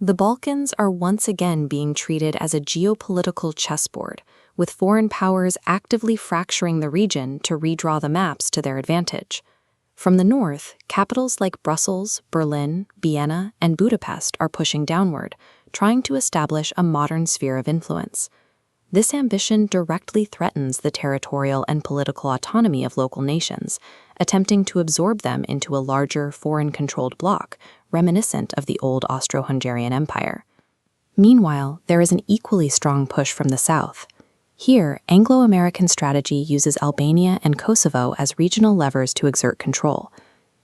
The Balkans are once again being treated as a geopolitical chessboard, with foreign powers actively fracturing the region to redraw the maps to their advantage. From the north, capitals like Brussels, Berlin, Vienna, and Budapest are pushing downward, trying to establish a modern sphere of influence. This ambition directly threatens the territorial and political autonomy of local nations, attempting to absorb them into a larger foreign-controlled bloc, reminiscent of the old Austro-Hungarian Empire. Meanwhile, there is an equally strong push from the south. Here, Anglo-American strategy uses Albania and Kosovo as regional levers to exert control.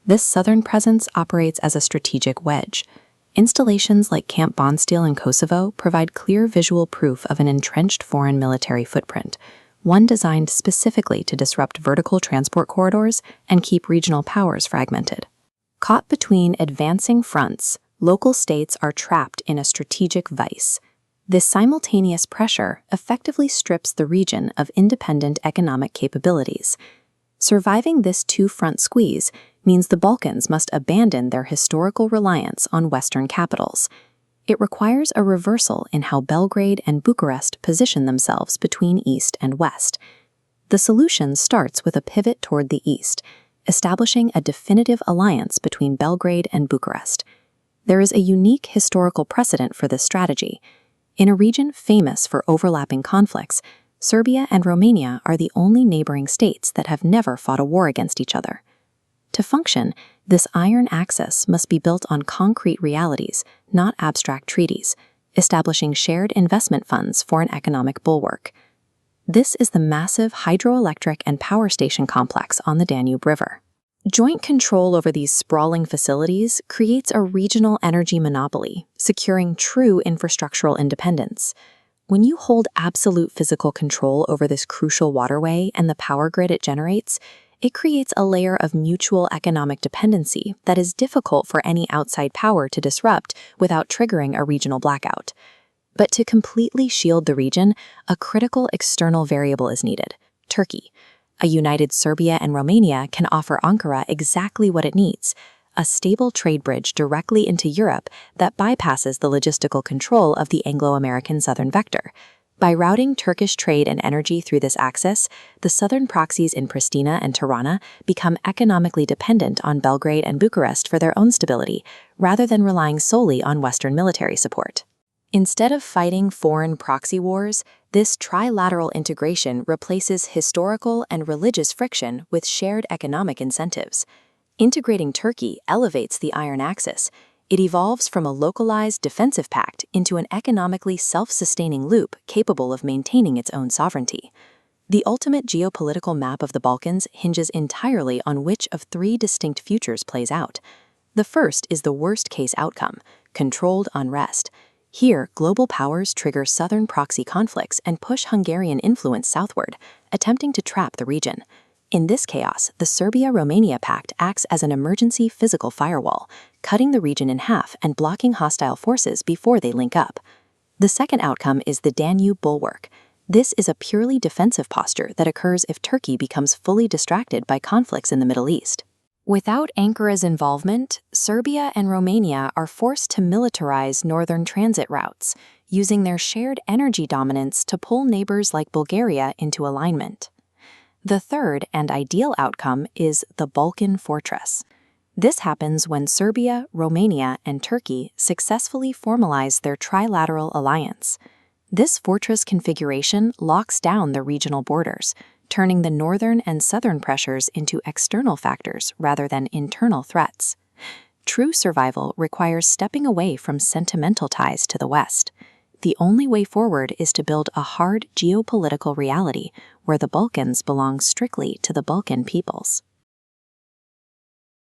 This southern presence operates as a strategic wedge. Installations like Camp Bondsteel in Kosovo provide clear visual proof of an entrenched foreign military footprint, one designed specifically to disrupt vertical transport corridors and keep regional powers fragmented. Caught between advancing fronts, local states are trapped in a strategic vice. This simultaneous pressure effectively strips the region of independent economic capabilities. Surviving this two-front squeeze means the Balkans must abandon their historical reliance on Western capitals. It requires a reversal in how Belgrade and Bucharest position themselves between East and West. The solution starts with a pivot toward the East, establishing a definitive alliance between Belgrade and Bucharest. There is a unique historical precedent for this strategy. In a region famous for overlapping conflicts, Serbia and Romania are the only neighboring states that have never fought a war against each other. To function, this iron axis must be built on concrete realities, not abstract treaties, establishing shared investment funds for an economic bulwark. This is the massive hydroelectric and power station complex on the Danube River. Joint control over these sprawling facilities creates a regional energy monopoly, securing true infrastructural independence. When you hold absolute physical control over this crucial waterway and the power grid it generates, it creates a layer of mutual economic dependency that is difficult for any outside power to disrupt without triggering a regional blackout. But to completely shield the region, a critical external variable is needed: Turkey. A united Serbia and Romania can offer Ankara exactly what it needs: a stable trade bridge directly into Europe that bypasses the logistical control of the Anglo-American southern vector. By routing Turkish trade and energy through this axis, the southern proxies in Pristina and Tirana become economically dependent on Belgrade and Bucharest for their own stability, rather than relying solely on Western military support. Instead of fighting foreign proxy wars, this trilateral integration replaces historical and religious friction with shared economic incentives. Integrating Turkey elevates the iron axis. It evolves from a localized defensive pact into an economically self-sustaining loop capable of maintaining its own sovereignty. The ultimate geopolitical map of the Balkans hinges entirely on which of three distinct futures plays out. The first is the worst-case outcome: controlled unrest. Here, global powers trigger southern proxy conflicts and push Hungarian influence southward, attempting to trap the region. In this chaos, the Serbia-Romania Pact acts as an emergency physical firewall, cutting the region in half and blocking hostile forces before they link up. The second outcome is the Danube Bulwark. This is a purely defensive posture that occurs if Turkey becomes fully distracted by conflicts in the Middle East. Without Ankara's involvement, Serbia and Romania are forced to militarize northern transit routes, using their shared energy dominance to pull neighbors like Bulgaria into alignment. The third and ideal outcome is the Balkan Fortress. This happens when Serbia, Romania, and Turkey successfully formalize their trilateral alliance. This fortress configuration locks down the regional borders, turning the northern and southern pressures into external factors rather than internal threats. True survival requires stepping away from sentimental ties to the West. The only way forward is to build a hard geopolitical reality where the Balkans belong strictly to the Balkan peoples.